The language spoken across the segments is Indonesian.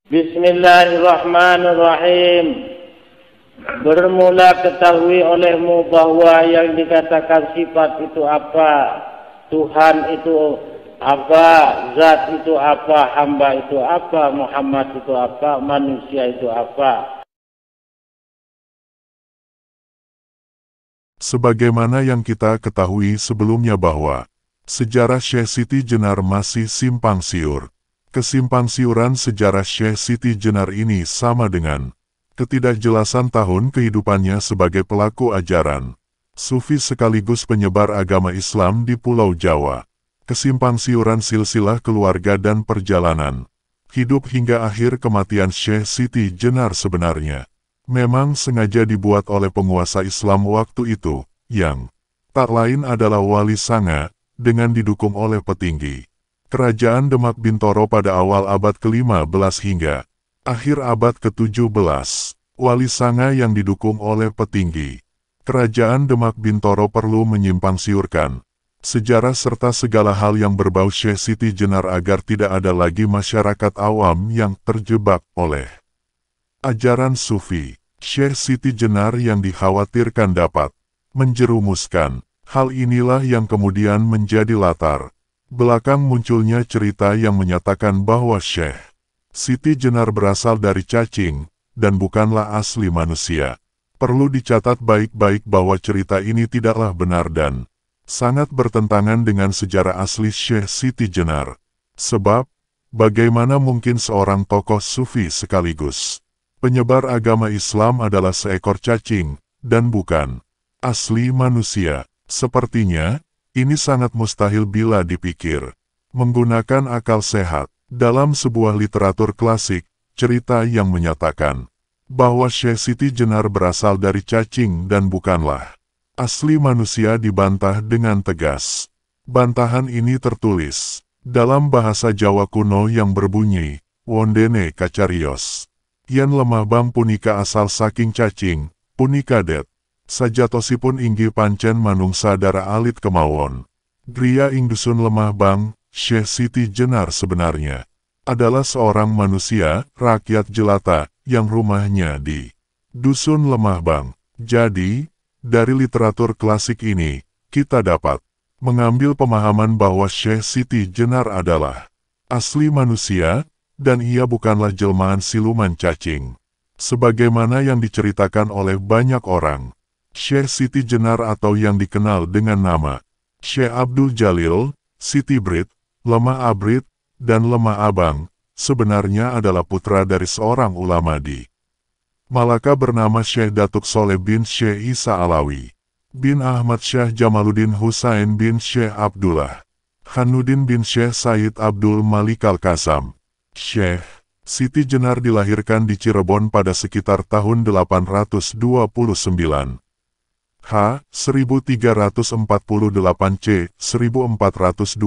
Bismillahirrahmanirrahim. Bermula ketahui olehmu bahwa yang dikatakan sifat itu apa, Tuhan itu apa, zat itu apa, hamba itu apa, Muhammad itu apa, manusia itu apa. Sebagaimana yang kita ketahui sebelumnya bahwa sejarah Syekh Siti Jenar masih simpang siur. Kesimpang siuran sejarah Syekh Siti Jenar ini sama dengan ketidakjelasan tahun kehidupannya sebagai pelaku ajaran Sufi sekaligus penyebar agama Islam di Pulau Jawa. Kesimpang siuran silsilah keluarga dan perjalanan hidup hingga akhir kematian Syekh Siti Jenar sebenarnya memang sengaja dibuat oleh penguasa Islam waktu itu, yang tak lain adalah Wali Sanga, dengan didukung oleh petinggi Kerajaan Demak Bintoro pada awal abad ke-15 hingga akhir abad ke-17. Wali Sanga yang didukung oleh petinggi Kerajaan Demak Bintoro perlu menyimpang siurkan sejarah serta segala hal yang berbau Syekh Siti Jenar agar tidak ada lagi masyarakat awam yang terjebak oleh ajaran Sufi. Syekh Siti Jenar yang dikhawatirkan dapat menjerumuskan. Hal inilah yang kemudian menjadi latar belakang munculnya cerita yang menyatakan bahwa Syekh Siti Jenar berasal dari cacing dan bukanlah asli manusia. Perlu dicatat baik-baik bahwa cerita ini tidaklah benar dan sangat bertentangan dengan sejarah asli Syekh Siti Jenar. Sebab, bagaimana mungkin seorang tokoh Sufi sekaligus penyebar agama Islam adalah seekor cacing, dan bukan asli manusia? Sepertinya, ini sangat mustahil bila dipikir menggunakan akal sehat. Dalam sebuah literatur klasik, cerita yang menyatakan bahwa Syekh Siti Jenar berasal dari cacing dan bukanlah asli manusia dibantah dengan tegas. Bantahan ini tertulis dalam bahasa Jawa kuno yang berbunyi, Wondene kacarios. Yen lemah bang punika asal saking cacing, punika det. Sajatosipun inggih pancen manungsa dara alit kemawon. Griya ing dusun lemah bang, Syekh Siti Jenar sebenarnya adalah seorang manusia, rakyat jelata, yang rumahnya di dusun lemah bang. Jadi, dari literatur klasik ini, kita dapat mengambil pemahaman bahwa Syekh Siti Jenar adalah asli manusia, dan ia bukanlah jelmaan siluman cacing. Sebagaimana yang diceritakan oleh banyak orang, Syekh Siti Jenar atau yang dikenal dengan nama Syekh Abdul Jalil, Siti Brit, Lemah Abrit, dan Lemah Abang, sebenarnya adalah putra dari seorang ulama di Malaka bernama Syekh Datuk Soleh bin Syekh Isa Alawi, bin Ahmad Syekh Jamaluddin Husain bin Syekh Abdullah, Hanuddin bin Syekh Said Abdul Malik Al-Kasam. Syekh Siti Jenar dilahirkan di Cirebon pada sekitar tahun 829. H. 1348 C. 1426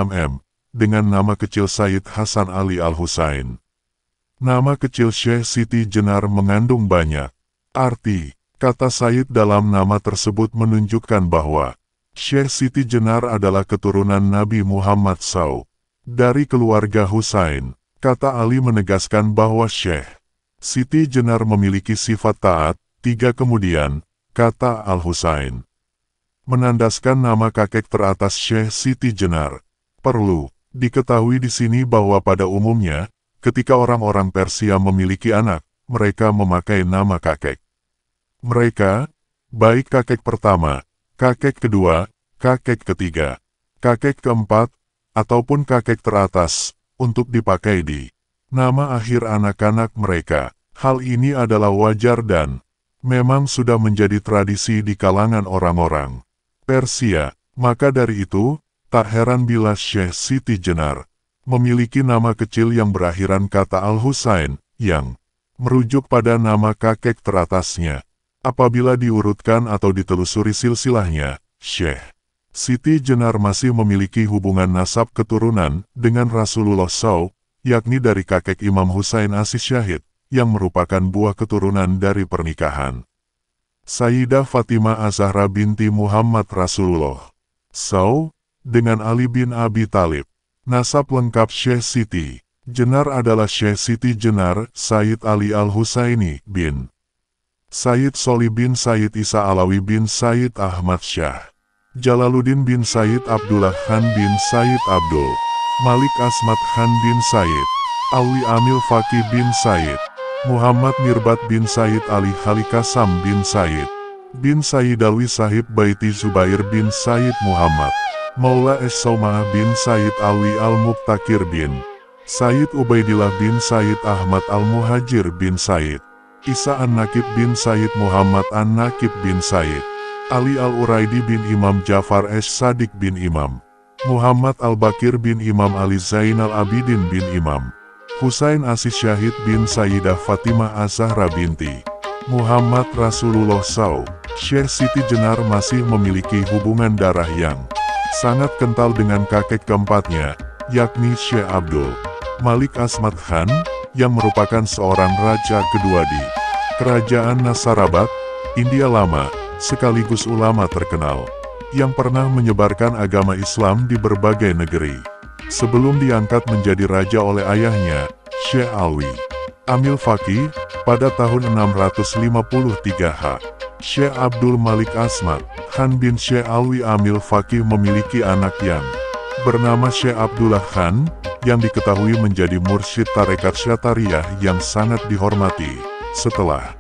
M. Dengan nama kecil Said Hasan Ali Al-Husain. Nama kecil Syekh Siti Jenar mengandung banyak arti. Kata Said dalam nama tersebut menunjukkan bahwa Syekh Siti Jenar adalah keturunan Nabi Muhammad SAW. Dari keluarga Husain. Kata Ali menegaskan bahwa Syekh Siti Jenar memiliki sifat taat. 3 kemudian, kata Al-Husain menandaskan nama kakek teratas Syekh Siti Jenar. Perlu diketahui di sini bahwa pada umumnya, ketika orang-orang Persia memiliki anak, mereka memakai nama kakek mereka, baik kakek pertama, kakek kedua, kakek ketiga, kakek keempat, ataupun kakek teratas, untuk dipakai di nama akhir anak-anak mereka. Hal ini adalah wajar dan memang sudah menjadi tradisi di kalangan orang-orang Persia. Maka dari itu, tak heran bila Syekh Siti Jenar memiliki nama kecil yang berakhiran kata Al-Husain, yang merujuk pada nama kakek teratasnya. Apabila diurutkan atau ditelusuri silsilahnya, Syekh Siti Jenar masih memiliki hubungan nasab keturunan dengan Rasulullah SAW, yakni dari kakek Imam Husain Asis Syahid, yang merupakan buah keturunan dari pernikahan Sayyidah Fatimah Az-Zahra binti Muhammad Rasulullah SAW, dengan Ali bin Abi Thalib. Nasab lengkap Syekh Siti Jenar adalah Syekh Siti Jenar Sayyid Ali Al-Husaini bin Sayyid Soli bin Sayyid Isa Alawi bin Sayyid Ahmad Syah, Jalaluddin bin Sayyid Abdullah Khan bin Sayyid Abdul Malik Asmat Khan bin Sayyid Alwi Amil Fakih bin Sayyid Muhammad Mirbat bin Sayyid Ali Khalikasam bin Sayyid Alwi Sahib Baiti Zubair bin Sayyid Muhammad Maula Es-Saumah bin Sayyid Alwi Al-Mubtakir bin Sayyid Ubaidillah bin Sayyid Ahmad Al-Muhajir bin Sayyid Isa An-Nakib bin Sayyid Muhammad An-Nakib bin Sayyid Ali Al-Uraidi bin Imam Jafar Es-Sadiq bin Imam Muhammad Al-Bakir bin Imam Ali Zainal Abidin bin Imam Husain Asis Syahid bin Sayyidah Fatimah Az-Zahra binti Muhammad Rasulullah SAW. Syekh Siti Jenar masih memiliki hubungan darah yang sangat kental dengan kakek keempatnya, yakni Syekh Abdul Malik Asmat Khan, yang merupakan seorang raja kedua di Kerajaan Nasarabat, India Lama, sekaligus ulama terkenal, yang pernah menyebarkan agama Islam di berbagai negeri. Sebelum diangkat menjadi raja oleh ayahnya, Syekh Alwi Amil Fakih, pada tahun 653 Syekh Abdul Malik Asmat Khan bin Syekh Alwi Amil Fakih memiliki anak yang bernama Syekh Abdullah Khan, yang diketahui menjadi mursyid tarekat Syatariyah yang sangat dihormati. Setelah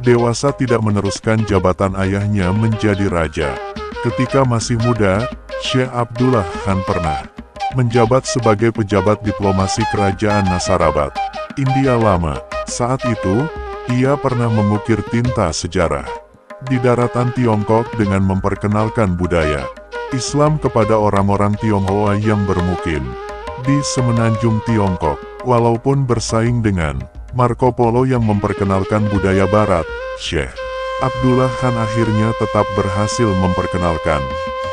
dewasa tidak meneruskan jabatan ayahnya menjadi raja. Ketika masih muda, Syekh Abdullah Khan pernah menjabat sebagai pejabat diplomasi Kerajaan Nasarabat, India Lama. Saat itu, ia pernah mengukir tinta sejarah di daratan Tiongkok dengan memperkenalkan budaya Islam kepada orang-orang Tionghoa yang bermukim di semenanjung Tiongkok. Walaupun bersaing dengan Marco Polo yang memperkenalkan budaya barat, Syekh Abdullah Khan akhirnya tetap berhasil memperkenalkan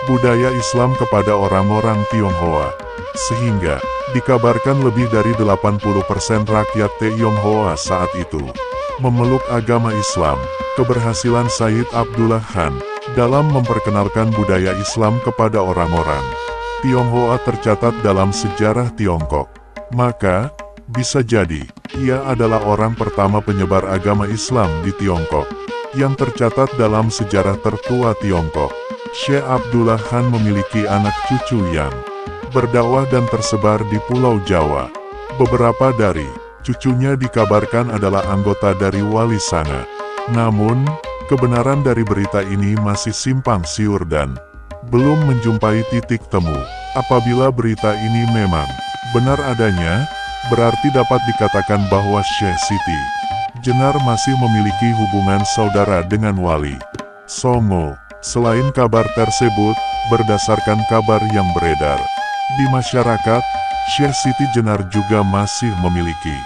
budaya Islam kepada orang-orang Tionghoa, sehingga dikabarkan lebih dari 80% rakyat Tionghoa saat itu memeluk agama Islam. Keberhasilan Sayyid Abdullah Khan dalam memperkenalkan budaya Islam kepada orang-orang Tionghoa tercatat dalam sejarah Tiongkok. Maka, bisa jadi, ia adalah orang pertama penyebar agama Islam di Tiongkok yang tercatat dalam sejarah tertua Tiongkok. Syekh Abdullah Khan memiliki anak cucu yang berdakwah dan tersebar di Pulau Jawa. Beberapa dari cucunya dikabarkan adalah anggota dari Wali Sanga. Namun, kebenaran dari berita ini masih simpang siur dan belum menjumpai titik temu. Apabila berita ini memang benar adanya, berarti dapat dikatakan bahwa Syekh Siti Jenar masih memiliki hubungan saudara dengan Wali Songo. Selain kabar tersebut, berdasarkan kabar yang beredar di masyarakat, Syekh Siti Jenar juga masih memiliki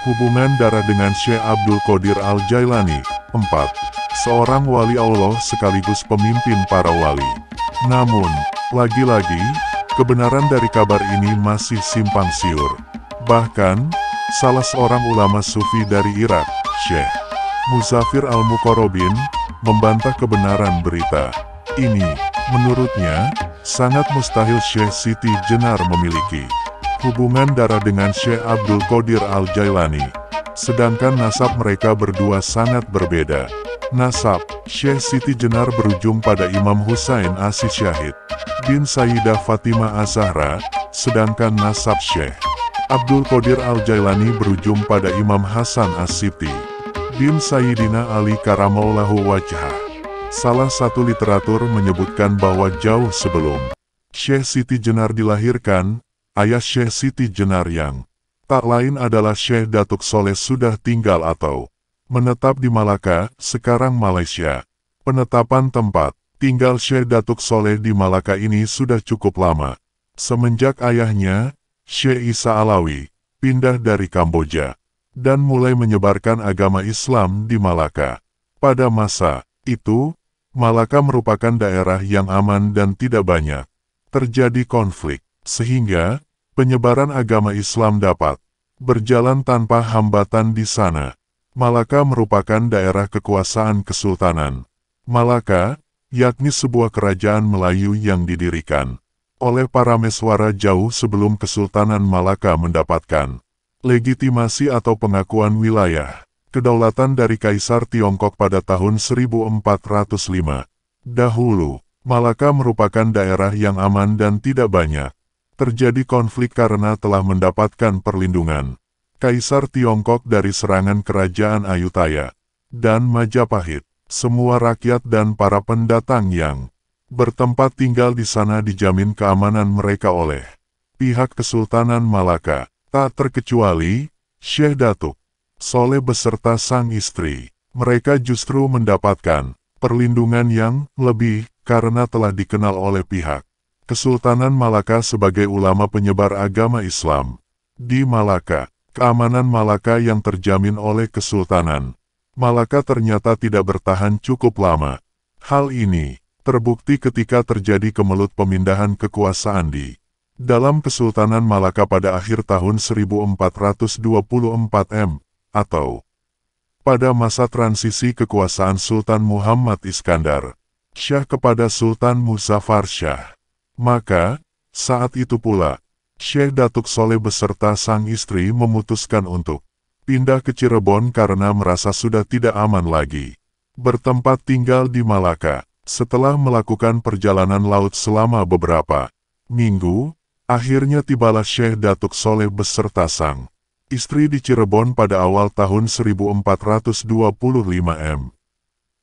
hubungan darah dengan Syekh Abdul Qadir Al-Jailani, 4. Seorang wali Allah sekaligus pemimpin para wali. Namun, lagi-lagi, kebenaran dari kabar ini masih simpang siur. Bahkan, salah seorang ulama sufi dari Irak, Syekh Muzafir Al-Muqarrabin, membantah kebenaran berita ini. Menurutnya, sangat mustahil Syekh Siti Jenar memiliki hubungan darah dengan Syekh Abdul Qadir Al-Jailani, sedangkan nasab mereka berdua sangat berbeda. Nasab Syekh Siti Jenar berujung pada Imam Husain Asis Syahid bin Sayyidah Fatimah Az-Zahra, sedangkan nasab Syekh Abdul Qadir Al-Jailani berujung pada Imam Hasan As-Sibti bin Sayyidina Ali Karamallahu Wajhah. Salah satu literatur menyebutkan bahwa jauh sebelum Syekh Siti Jenar dilahirkan, ayah Syekh Siti Jenar yang tak lain adalah Syekh Datuk Soleh sudah tinggal atau menetap di Malaka, sekarang Malaysia. Penetapan tempat tinggal Syekh Datuk Soleh di Malaka ini sudah cukup lama. Semenjak ayahnya, Syekh Isa Alawi, pindah dari Kamboja dan mulai menyebarkan agama Islam di Malaka. Pada masa itu, Malaka merupakan daerah yang aman dan tidak banyak terjadi konflik, sehingga penyebaran agama Islam dapat berjalan tanpa hambatan di sana. Malaka merupakan daerah kekuasaan Kesultanan Malaka, yakni sebuah kerajaan Melayu yang didirikan oleh para meswara jauh sebelum Kesultanan Malaka mendapatkan legitimasi atau pengakuan wilayah kedaulatan dari Kaisar Tiongkok pada tahun 1405. Dahulu, Malaka merupakan daerah yang aman dan tidak banyak terjadi konflik karena telah mendapatkan perlindungan Kaisar Tiongkok dari serangan kerajaan Ayutthaya dan Majapahit. Semua rakyat dan para pendatang yang bertempat tinggal di sana dijamin keamanan mereka oleh pihak Kesultanan Malaka, tak terkecuali Syekh Datuk Soleh beserta sang istri. Mereka justru mendapatkan perlindungan yang lebih karena telah dikenal oleh pihak Kesultanan Malaka sebagai ulama penyebar agama Islam. Di Malaka, keamanan Malaka yang terjamin oleh Kesultanan Malaka ternyata tidak bertahan cukup lama. Hal ini terbukti ketika terjadi kemelut pemindahan kekuasaan di dalam Kesultanan Malaka pada akhir tahun 1424 atau pada masa transisi kekuasaan Sultan Muhammad Iskandar Syah kepada Sultan Muzaffar Shah. Maka, saat itu pula, Syekh Datuk Soleh beserta sang istri memutuskan untuk pindah ke Cirebon karena merasa sudah tidak aman lagi bertempat tinggal di Malaka. Setelah melakukan perjalanan laut selama beberapa minggu, akhirnya tibalah Syekh Datuk Soleh beserta sang istri di Cirebon pada awal tahun 1425 M.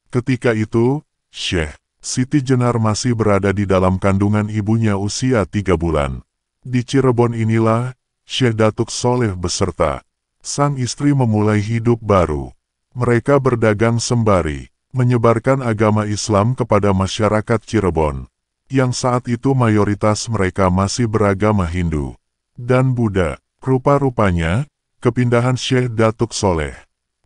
Ketika itu, Syekh Siti Jenar masih berada di dalam kandungan ibunya usia 3 bulan. Di Cirebon inilah, Syekh Datuk Soleh beserta sang istri memulai hidup baru. Mereka berdagang sembari menyebarkan agama Islam kepada masyarakat Cirebon, yang saat itu mayoritas mereka masih beragama Hindu dan Buddha. Rupa-rupanya, kepindahan Syekh Datuk Soleh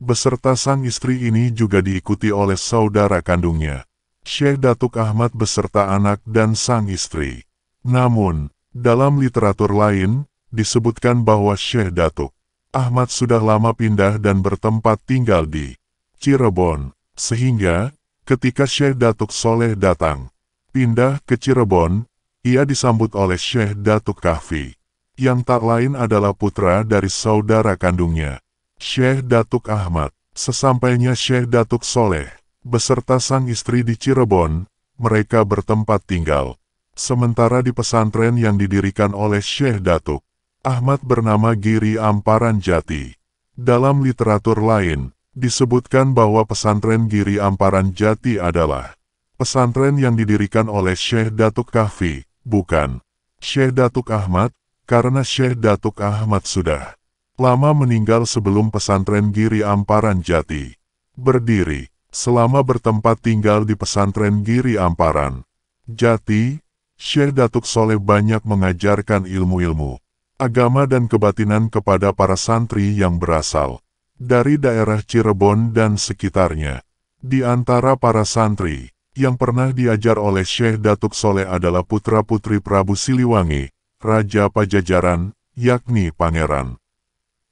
beserta sang istri ini juga diikuti oleh saudara kandungnya, Syekh Datuk Ahmad beserta anak dan sang istri. Namun, dalam literatur lain, disebutkan bahwa Syekh Datuk Ahmad sudah lama pindah dan bertempat tinggal di Cirebon, sehingga ketika Syekh Datuk Soleh datang pindah ke Cirebon, ia disambut oleh Syekh Datuk Kahfi, yang tak lain adalah putra dari saudara kandungnya, Syekh Datuk Ahmad. Sesampainya Syekh Datuk Soleh beserta sang istri di Cirebon, mereka bertempat tinggal sementara di pesantren yang didirikan oleh Syekh Datuk Ahmad bernama Giri Amparan Jati. Dalam literatur lain, disebutkan bahwa pesantren Giri Amparan Jati adalah pesantren yang didirikan oleh Syekh Datuk Kahfi, bukan Syekh Datuk Ahmad, karena Syekh Datuk Ahmad sudah lama meninggal sebelum pesantren Giri Amparan Jati berdiri. Selama bertempat tinggal di pesantren Giri Amparan Jati, Syekh Datuk Soleh banyak mengajarkan ilmu-ilmu agama dan kebatinan kepada para santri yang berasal dari daerah Cirebon dan sekitarnya. Di antara para santri yang pernah diajar oleh Syekh Datuk Soleh adalah putra-putri Prabu Siliwangi, Raja Pajajaran, yakni Pangeran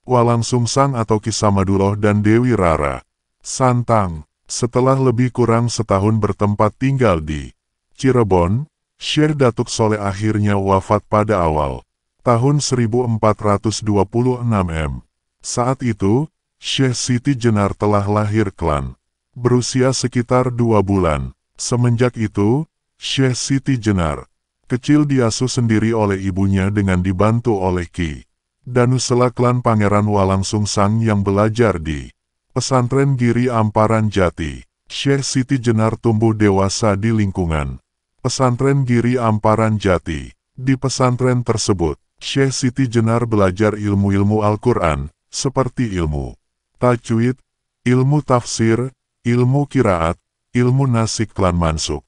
Walang Sungsang atau Ki Samaduloh dan Dewi Rara Santang. Setelah lebih kurang setahun bertempat tinggal di Cirebon, Syekh Datuk Soleh akhirnya wafat pada awal tahun 1426 M. Saat itu, Syekh Siti Jenar telah lahir kelak, berusia sekitar 2 bulan. Semenjak itu, Syekh Siti Jenar kecil diasuh sendiri oleh ibunya dengan dibantu oleh Ki Danusela klan Pangeran Walang Sungsang yang belajar di pesantren Giri Amparan Jati. Syekh Siti Jenar tumbuh dewasa di lingkungan pesantren Giri Amparan Jati. Di pesantren tersebut, Syekh Siti Jenar belajar ilmu-ilmu Al-Quran, seperti ilmu tajwid, ilmu tafsir, ilmu qiraat, ilmu nasik klan mansuk,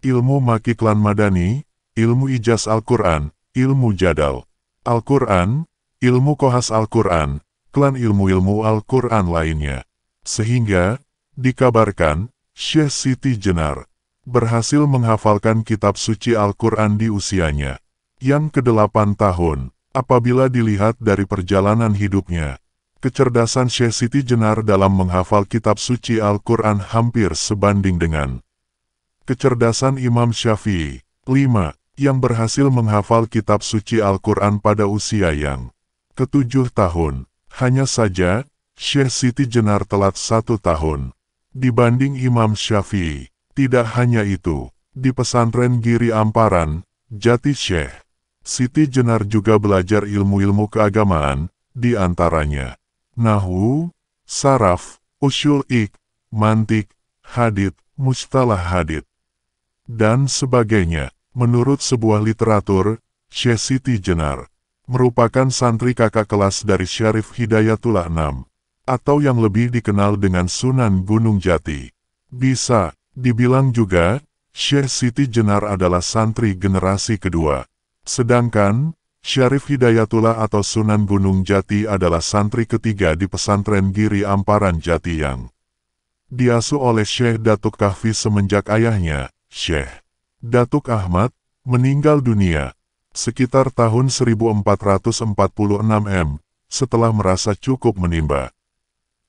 ilmu maki klan madani, ilmu ijaz Al-Quran, ilmu jadal Al-Quran, ilmu kohas Al-Quran, klan ilmu-ilmu Al-Quran lainnya. Sehingga, dikabarkan, Syekh Siti Jenar berhasil menghafalkan kitab suci Al-Quran di usianya yang ke-8 tahun. Apabila dilihat dari perjalanan hidupnya, kecerdasan Syekh Siti Jenar dalam menghafal kitab suci Al-Quran hampir sebanding dengan kecerdasan Imam Syafi'i. 5. yang berhasil menghafal kitab suci Al-Quran pada usia yang ke-7 tahun. Hanya saja, Syekh Siti Jenar telat 1 tahun dibanding Imam Syafi'i. Tidak hanya itu, di pesantren Giri Amparan, Jati, Syekh Siti Jenar juga belajar ilmu-ilmu keagamaan, di antaranya nahwu, saraf, usyul ik, mantik, hadits, mustalah hadits, dan sebagainya. Menurut sebuah literatur, Syekh Siti Jenar merupakan santri kakak kelas dari Syarif Hidayatullah VI, atau yang lebih dikenal dengan Sunan Gunung Jati. Bisa dibilang juga, Syekh Siti Jenar adalah santri generasi kedua. Sedangkan, Syarif Hidayatullah atau Sunan Gunung Jati adalah santri ketiga di pesantren Giri Amparan Jati yang diasuh oleh Syekh Datuk Kahfi semenjak ayahnya, Syekh Datuk Ahmad, meninggal dunia sekitar tahun 1446 setelah merasa cukup menimba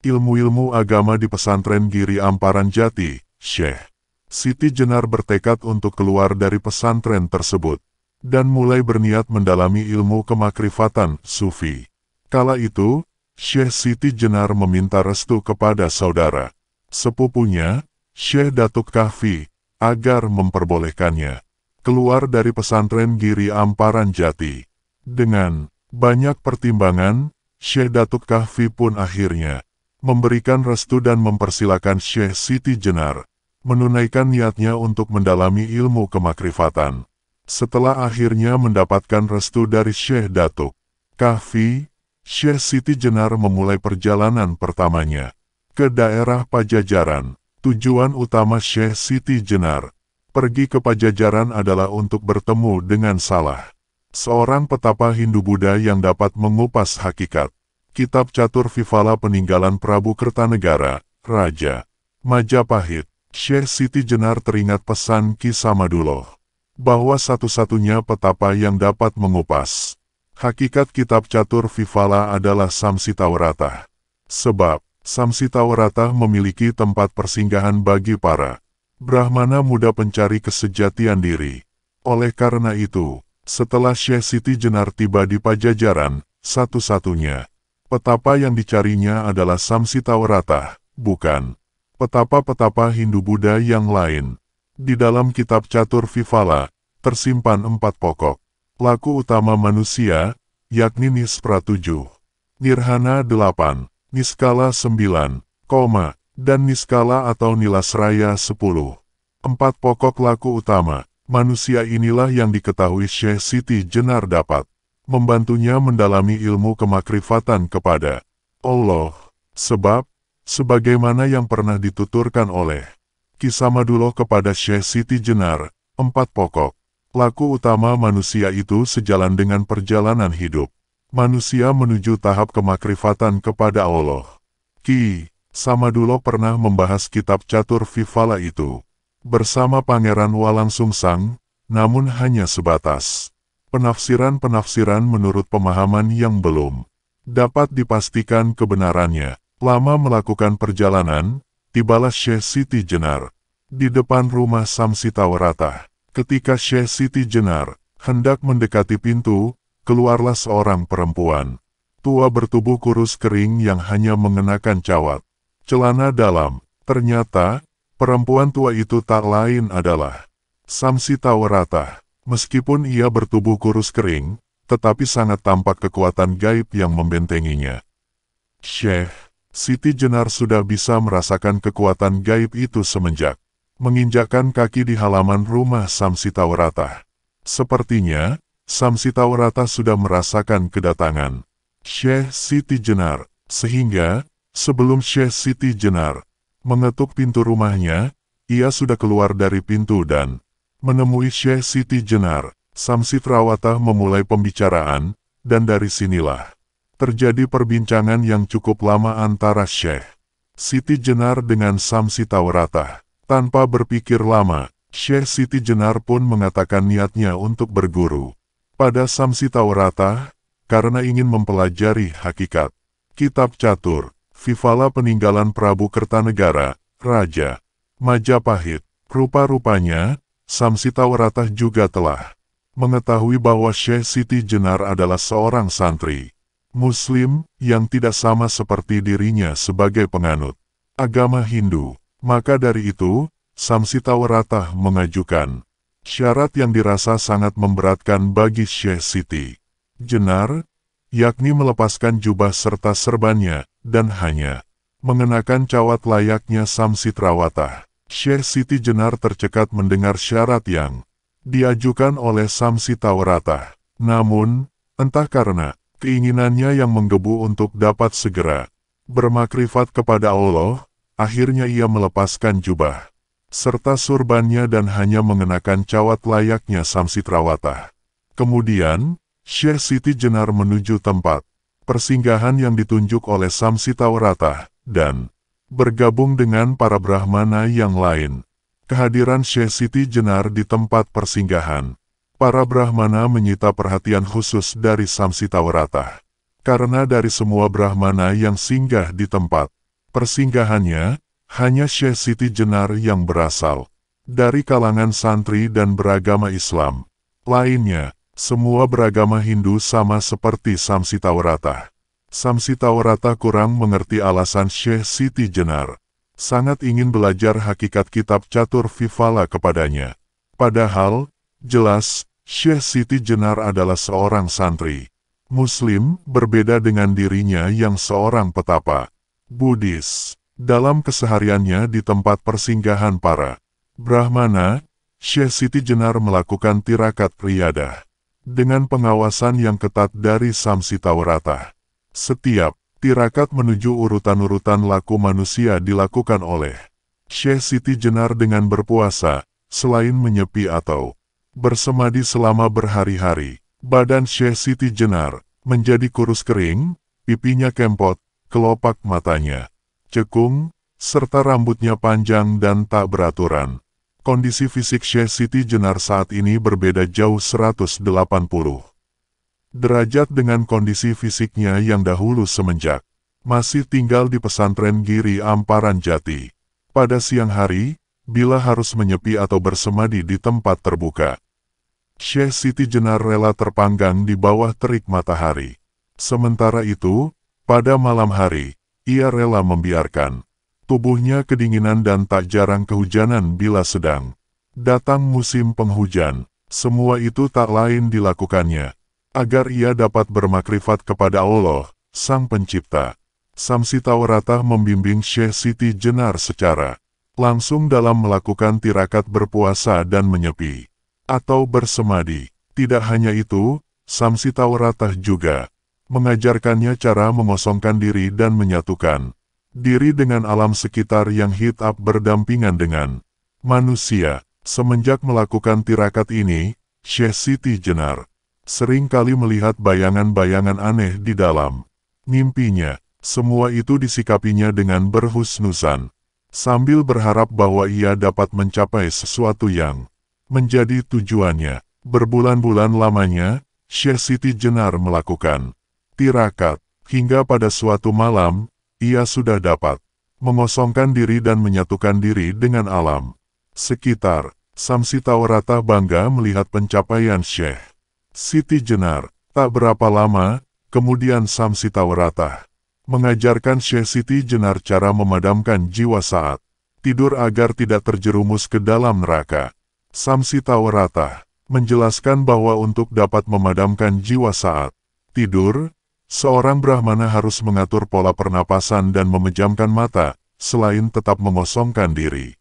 ilmu-ilmu agama di pesantren Giri Amparan Jati. Syekh Siti Jenar bertekad untuk keluar dari pesantren tersebut dan mulai berniat mendalami ilmu kemakrifatan sufi. Kala itu, Syekh Siti Jenar meminta restu kepada saudara sepupunya, Syekh Datuk Kahfi, agar memperbolehkannya keluar dari pesantren Giri Amparan Jati. Dengan banyak pertimbangan, Syekh Datuk Kahfi pun akhirnya memberikan restu dan mempersilakan Syekh Siti Jenar menunaikan niatnya untuk mendalami ilmu kemakrifatan. Setelah akhirnya mendapatkan restu dari Syekh Datuk Kahfi, Syekh Siti Jenar memulai perjalanan pertamanya ke daerah Pajajaran. Tujuan utama Syekh Siti Jenar pergi ke Pajajaran adalah untuk bertemu dengan Salah, seorang petapa Hindu-Buddha yang dapat mengupas hakikat kitab catur Vivala peninggalan Prabu Kertanegara, Raja Majapahit. Syekh Siti Jenar teringat pesan Ki Samaduloh bahwa satu-satunya petapa yang dapat mengupas hakikat kitab catur Vivala adalah Samsitawarata. Sebab Samsitawarata memiliki tempat persinggahan bagi para Brahmana muda pencari kesejatian diri. Oleh karena itu, setelah Syekh Siti Jenar tiba di Pajajaran, satu-satunya petapa yang dicarinya adalah Samsitawarata, bukan petapa-petapa Hindu-Buddha yang lain. Di dalam kitab catur Vivala, tersimpan 4 pokok laku utama manusia, yakni Nispra 7, Nirhana 8, Niskala 9, dan Niskala atau Nilasraya 10. 4 pokok laku utama manusia inilah yang diketahui Syekh Siti Jenar dapat membantunya mendalami ilmu kemakrifatan kepada Allah. Sebab, sebagaimana yang pernah dituturkan oleh Ki Samaduloh kepada Syekh Siti Jenar, 4 pokok laku utama manusia itu sejalan dengan perjalanan hidup manusia menuju tahap kemakrifatan kepada Allah. Ki Samaduloh pernah membahas kitab catur Vivala itu bersama Pangeran Walang Sungsang, namun hanya sebatas penafsiran-penafsiran menurut pemahaman yang belum dapat dipastikan kebenarannya. Lama melakukan perjalanan, tibalah Syekh Siti Jenar di depan rumah Samsitawarata. Ketika Syekh Siti Jenar hendak mendekati pintu, keluarlah seorang perempuan tua bertubuh kurus kering yang hanya mengenakan cawat celana dalam. Ternyata, perempuan tua itu tak lain adalah Samsitawarata. Meskipun ia bertubuh kurus kering, tetapi sangat tampak kekuatan gaib yang membentenginya. Syekh Siti Jenar sudah bisa merasakan kekuatan gaib itu semenjak menginjakkan kaki di halaman rumah Samsitawarata. Sepertinya, Samsitawarata sudah merasakan kedatangan Syekh Siti Jenar, sehingga sebelum Syekh Siti Jenar mengetuk pintu rumahnya, ia sudah keluar dari pintu dan menemui Syekh Siti Jenar. Samsitawarata memulai pembicaraan, dan dari sinilah terjadi perbincangan yang cukup lama antara Syekh Siti Jenar dengan Samsitawarata. Tanpa berpikir lama, Syekh Siti Jenar pun mengatakan niatnya untuk berguru pada Samsitawarata, karena ingin mempelajari hakikat kitab catur Vivala peninggalan Prabu Kertanegara, Raja Majapahit. Rupa-rupanya, Samsitawarata juga telah mengetahui bahwa Syekh Siti Jenar adalah seorang santri Muslim yang tidak sama seperti dirinya sebagai penganut agama Hindu. Maka dari itu, Samsitawaratah mengajukan syarat yang dirasa sangat memberatkan bagi Syekh Siti Jenar, yakni melepaskan jubah serta serbannya, dan hanya mengenakan cawat layaknya Samsitrawatah. Syekh Siti Jenar tercekat mendengar syarat yang diajukan oleh Samsitawaratah. Namun, entah karena keinginannya yang menggebu untuk dapat segera bermakrifat kepada Allah, akhirnya ia melepaskan jubah serta surbannya dan hanya mengenakan cawat layaknya Samsitrawatah. Kemudian, Syekh Siti Jenar menuju tempat persinggahan yang ditunjuk oleh Samsitawaratah dan bergabung dengan para Brahmana yang lain. Kehadiran Syekh Siti Jenar di tempat persinggahan para Brahmana menyita perhatian khusus dari Samsitawaratah. Karena dari semua Brahmana yang singgah di tempat persinggahannya, hanya Syekh Siti Jenar yang berasal dari kalangan santri dan beragama Islam. Lainnya, semua beragama Hindu sama seperti Samsitawaratah. Samsitawaratah kurang mengerti alasan Syekh Siti Jenar sangat ingin belajar hakikat kitab catur Vivala kepadanya. Padahal, jelas, Syekh Siti Jenar adalah seorang santri Muslim, berbeda dengan dirinya yang seorang petapa Buddhis. Dalam kesehariannya di tempat persinggahan para Brahmana, Syekh Siti Jenar melakukan tirakat riyadah dengan pengawasan yang ketat dari Samsitawaratah. Setiap tirakat menuju urutan-urutan laku manusia dilakukan oleh Syekh Siti Jenar dengan berpuasa, selain menyepi atau bersemadi selama berhari-hari. Badan Syekh Siti Jenar menjadi kurus kering, pipinya kempot, kelopak matanya cekung, serta rambutnya panjang dan tak beraturan. Kondisi fisik Syekh Siti Jenar saat ini berbeda jauh 180 derajat dengan kondisi fisiknya yang dahulu semenjak masih tinggal di pesantren Giri Amparan Jati. Pada siang hari, bila harus menyepi atau bersemadi di tempat terbuka, Syekh Siti Jenar rela terpanggang di bawah terik matahari. Sementara itu, pada malam hari, ia rela membiarkan tubuhnya kedinginan dan tak jarang kehujanan bila sedang datang musim penghujan. Semua itu tak lain dilakukannya agar ia dapat bermakrifat kepada Allah, Sang Pencipta. Samsitawaratah membimbing Syekh Siti Jenar secara langsung dalam melakukan tirakat berpuasa dan menyepi atau bersemadi. Tidak hanya itu, Samsitawaratah juga mengajarkannya cara mengosongkan diri dan menyatukan diri dengan alam sekitar yang hidup berdampingan dengan manusia. Semenjak melakukan tirakat ini, Syekh Siti Jenar sering kali melihat bayangan-bayangan aneh di dalam mimpinya. Semua itu disikapinya dengan berhusnuzan, sambil berharap bahwa ia dapat mencapai sesuatu yang menjadi tujuannya. Berbulan-bulan lamanya, Syekh Siti Jenar melakukan tirakat, hingga pada suatu malam, ia sudah dapat mengosongkan diri dan menyatukan diri dengan alam sekitar. Samsitawaratah bangga melihat pencapaian Syekh Siti Jenar. Tak berapa lama, kemudian Samsitawaratah mengajarkan Syekh Siti Jenar cara memadamkan jiwa saat tidur agar tidak terjerumus ke dalam neraka. Samsitawaratah menjelaskan bahwa untuk dapat memadamkan jiwa saat tidur, seorang Brahmana harus mengatur pola pernapasan dan memejamkan mata, selain tetap mengosongkan diri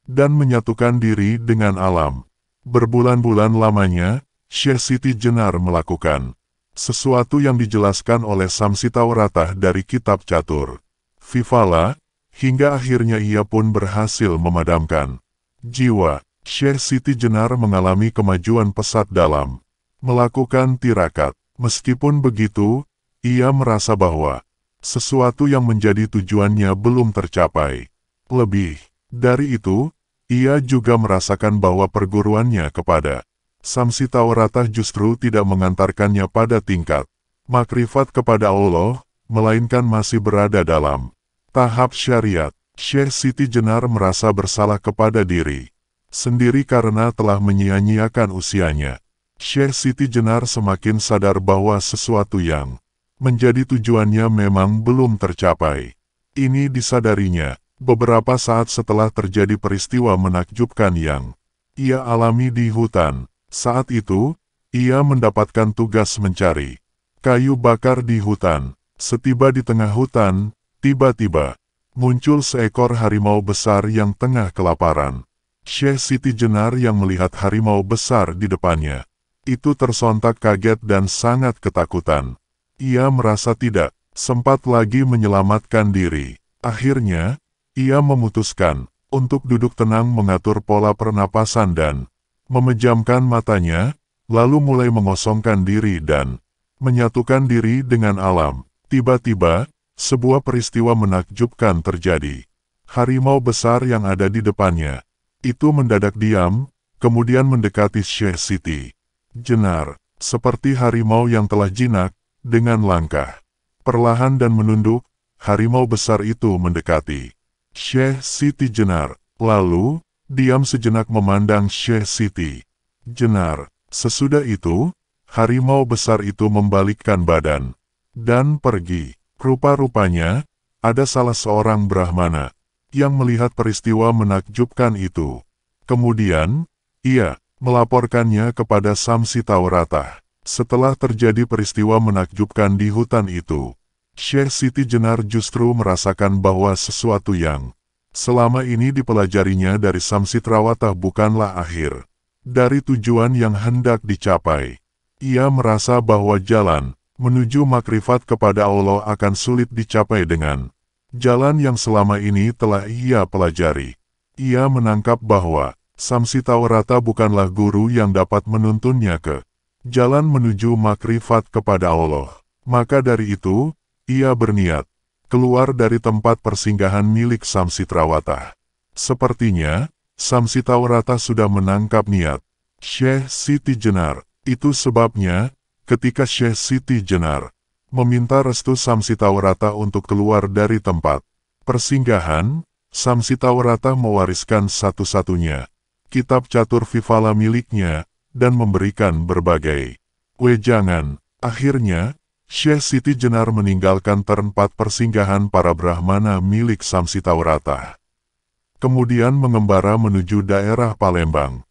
dan menyatukan diri dengan alam. Berbulan-bulan lamanya, Syekh Siti Jenar melakukan sesuatu yang dijelaskan oleh Samsitawaratah dari kitab catur Vivala, hingga akhirnya ia pun berhasil memadamkan jiwa. Syekh Siti Jenar mengalami kemajuan pesat dalam melakukan tirakat. Meskipun begitu, ia merasa bahwa sesuatu yang menjadi tujuannya belum tercapai. Lebih dari itu, ia juga merasakan bahwa perguruannya kepada Samsitawaratah justru tidak mengantarkannya pada tingkat makrifat kepada Allah, melainkan masih berada dalam tahap syariat. Syekh Siti Jenar merasa bersalah kepada diri sendiri karena telah menyia-nyiakan usianya Syekh Siti Jenar semakin sadar bahwa sesuatu yang menjadi tujuannya memang belum tercapai. Ini disadarinya beberapa saat setelah terjadi peristiwa menakjubkan yang ia alami di hutan. Saat itu, ia mendapatkan tugas mencari kayu bakar di hutan. Setiba di tengah hutan, tiba-tiba muncul seekor harimau besar yang tengah kelaparan. Syekh Siti Jenar yang melihat harimau besar di depannya itu tersontak kaget dan sangat ketakutan. Ia merasa tidak sempat lagi menyelamatkan diri. Akhirnya, ia memutuskan untuk duduk tenang mengatur pola pernapasan dan memejamkan matanya, lalu mulai mengosongkan diri dan menyatukan diri dengan alam. Tiba-tiba, sebuah peristiwa menakjubkan terjadi. Harimau besar yang ada di depannya itu mendadak diam, kemudian mendekati Syekh Siti Jenar, seperti harimau yang telah jinak. Dengan langkah perlahan dan menunduk, harimau besar itu mendekati Syekh Siti Jenar, lalu diam sejenak memandang Syekh Siti Jenar. Sesudah itu, harimau besar itu membalikkan badan dan pergi. Rupa-rupanya, ada salah seorang Brahmana yang melihat peristiwa menakjubkan itu. Kemudian, ia melaporkannya kepada Samsitawarata. Setelah terjadi peristiwa menakjubkan di hutan itu, Syekh Siti Jenar justru merasakan bahwa sesuatu yang selama ini dipelajarinya dari Samsitawarata bukanlah akhir dari tujuan yang hendak dicapai. Ia merasa bahwa jalan menuju makrifat kepada Allah akan sulit dicapai dengan jalan yang selama ini telah ia pelajari. Ia menangkap bahwa Samsitawarata bukanlah guru yang dapat menuntunnya ke jalan menuju makrifat kepada Allah. Maka dari itu, ia berniat keluar dari tempat persinggahan milik Samsitawarata. Sepertinya, Samsitawarata sudah menangkap niat Syekh Siti Jenar. Itu sebabnya, ketika Syekh Siti Jenar meminta restu Samsitawarata untuk keluar dari tempat persinggahan, Samsitawarata mewariskan satu-satunya kitab catur Vivala miliknya dan memberikan berbagai wejangan. Akhirnya, Syekh Siti Jenar meninggalkan tempat persinggahan para Brahmana milik Samsitawarata. Kemudian mengembara menuju daerah Palembang.